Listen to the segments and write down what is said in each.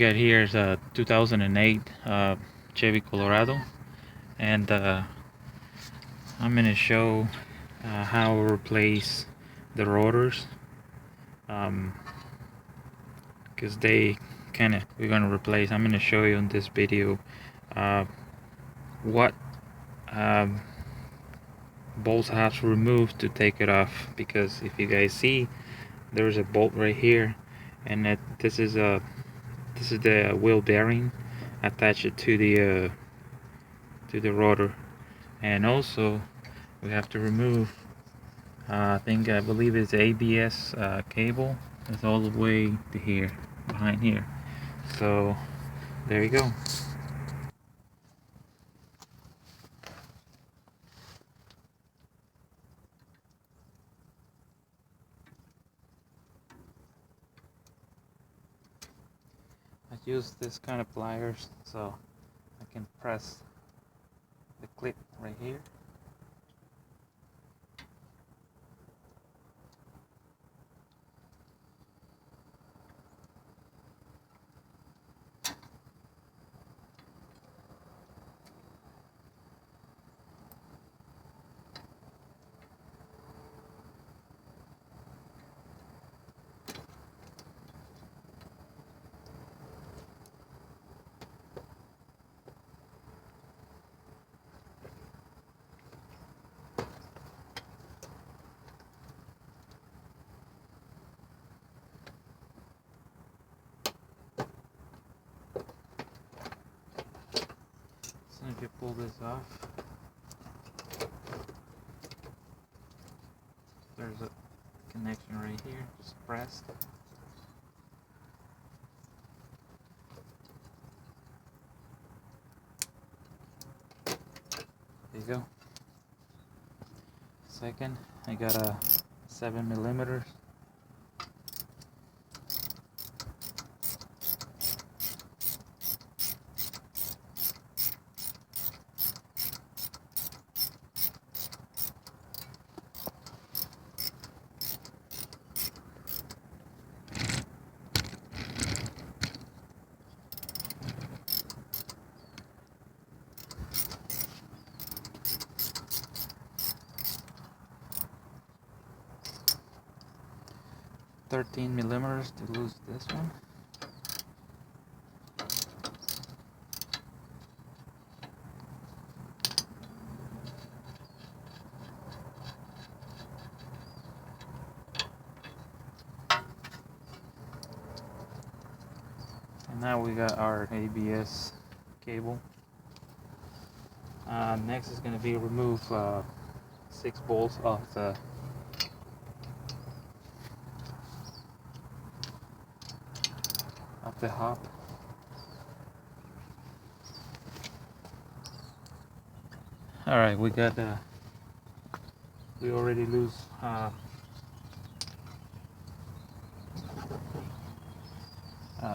got here is a 2008 Chevy Colorado, and I'm gonna show how to replace the rotors, because we're gonna replace. I'm gonna show you in this video what bolts I have to remove to take it off, because if you guys see, there's a bolt right here, and this is the wheel bearing attached to the rotor. And also we have to remove I believe it's ABS cable. It's all the way to here, behind here. So there you go. I use this kind of pliers so I can press the clip right here. So if you pull this off, there's a connection right here, just press. There you go. Second, I got a 7mm. $13mm to lose this one. And now we got our ABS cable. Next is going to be remove 6 bolts off the hop. All right, we already lose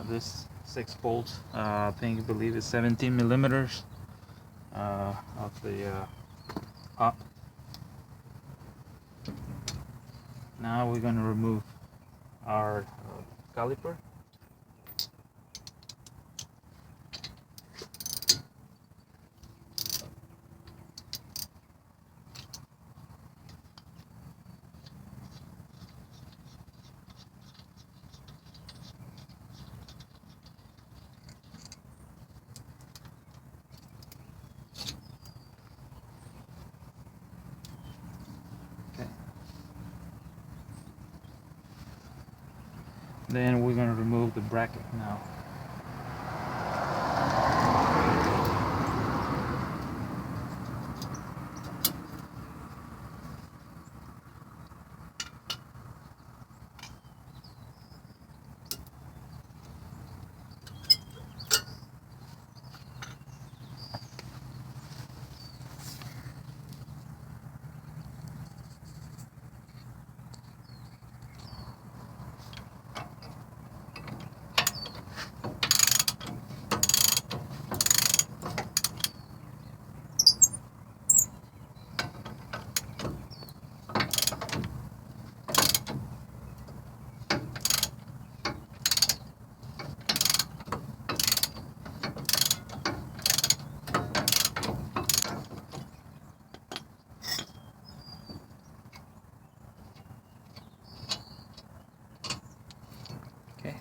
this 6 bolts. I believe it's 17mm of the hop. Now we're going to remove our caliper. Then we're going to remove the bracket now.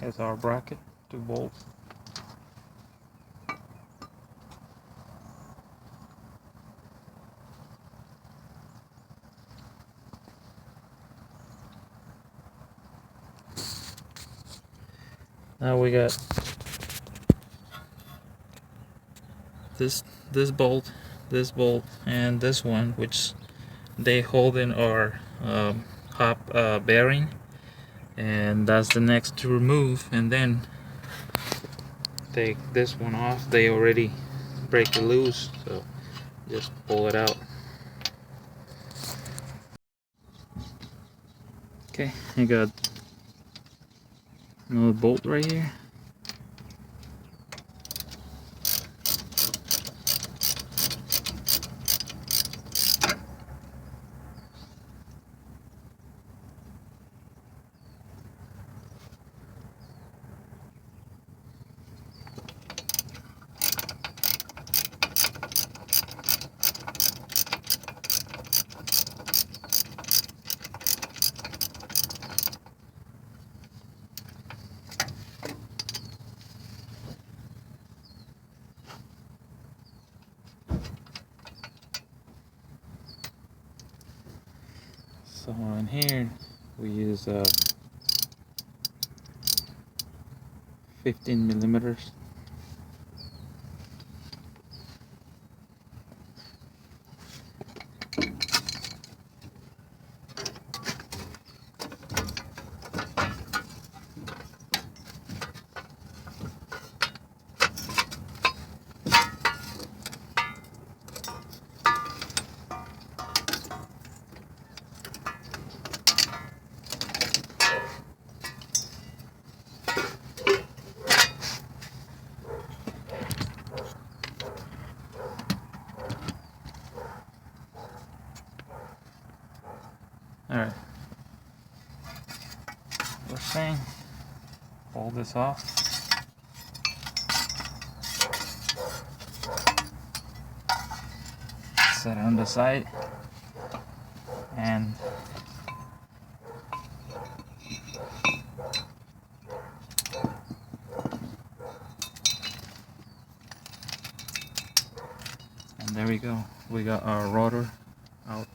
Here's our bracket, 2 bolts. Now we got this bolt, and this one, which they hold in our hop bearing, and that's the next to remove. And then take this one off. They already break it loose, so just pull it out. Okay, I got another bolt right here. So on here we use 15 millimeters. Alright, first thing, pull this off. Set it on the side, and there we go. We got our rotor out.